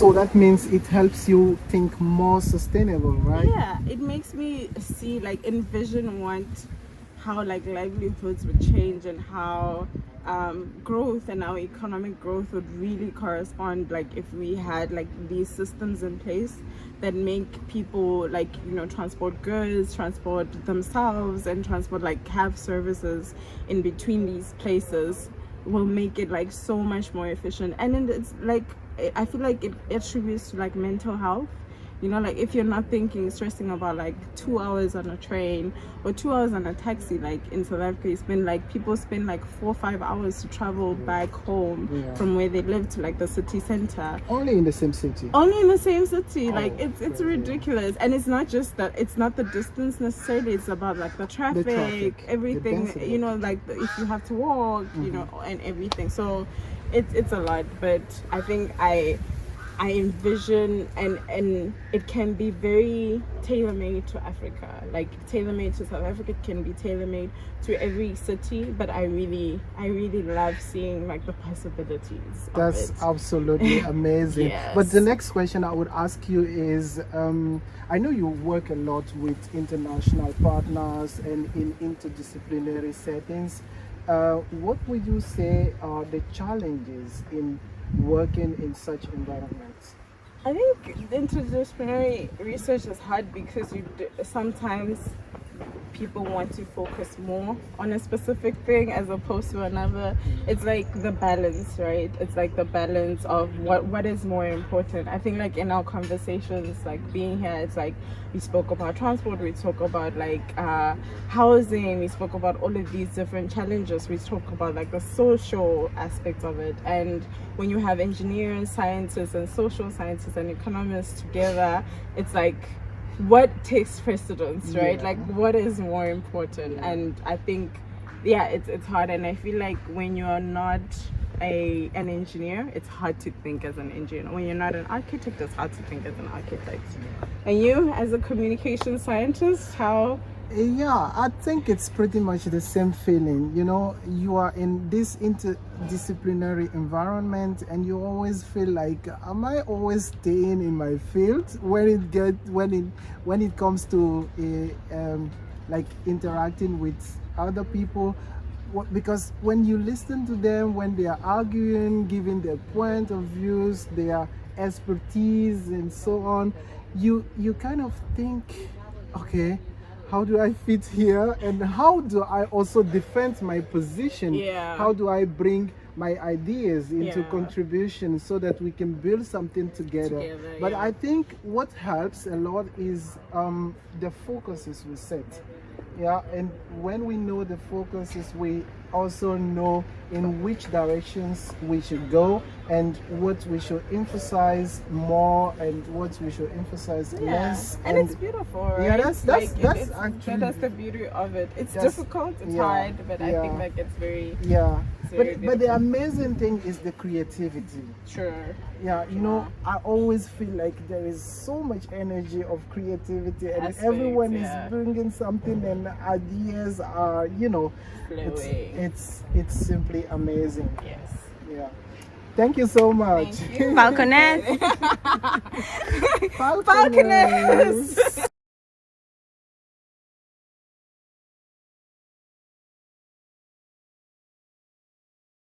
So that means it helps you think more sustainable, right? Yeah, it makes me see, like, envision how like livelihoods would change, and how growth and our economic growth would really correspond, like if we had like these systems in place that make people, like, transport goods, transport themselves, and transport, like, have services in between these places, will make it like so much more efficient. And then it's like, I feel like it attributes to like mental health. Like if you're not stressing about like 2 hours on a train or 2 hours on a taxi, like in South Africa, people spend like 4 or 5 hours to travel back home from where they live to like the city center. Only in the same city. Like it's ridiculous. And it's not just that, it's not the distance necessarily, it's about like the traffic, everything, like if you have to walk, and everything. So it's a lot, but I think I envision, and it can be very tailor-made to Africa, like tailor-made to South Africa. It can be tailor-made to every city, but I really love seeing like the possibilities. That's absolutely amazing. Yes. But the next question I would ask you is, I know you work a lot with international partners and in interdisciplinary settings. What would you say are the challenges in working in such environments? I think interdisciplinary research is hard because sometimes people want to focus more on a specific thing as opposed to another. It's like the balance, right? It's like the balance of what is more important. I think like in our conversations, like being here, it's like we spoke about transport, we spoke about like housing, we spoke about all of these different challenges, we spoke about like the social aspect of it. And when you have engineers, scientists, and social scientists and economists together, it's like, what takes precedence, right? Like what is more important? And I think it's hard. And I feel like when you're not an engineer, it's hard to think as an engineer. When you're not an architect, it's hard to think as an architect. And you, as a communication scientist, how? Yeah, I think it's pretty much the same feeling. You are in this interdisciplinary environment, and you always feel like, am I always staying in my field when it comes to like interacting with other people? Because when you listen to them, when they are arguing, giving their point of views, their expertise, and so on, you kind of think, okay, how do I fit here, and how do I also defend my position? How do I bring my ideas into contribution so that we can build something together? But I think what helps a lot is the focuses we set. And when we know the focuses, we also know in which directions we should go, and what we should emphasize more and what we should emphasize less. And it's beautiful, right? Yeah, that's actually, that's the beauty of it. It's difficult, it's hard, but I think like it's very but the amazing thing is the creativity. Sure. I always feel like there is so much energy of creativity, and everyone is bringing something, and ideas are, it's simply amazing. Yes. Thank you so much. Thank you. Falconess. Falconess.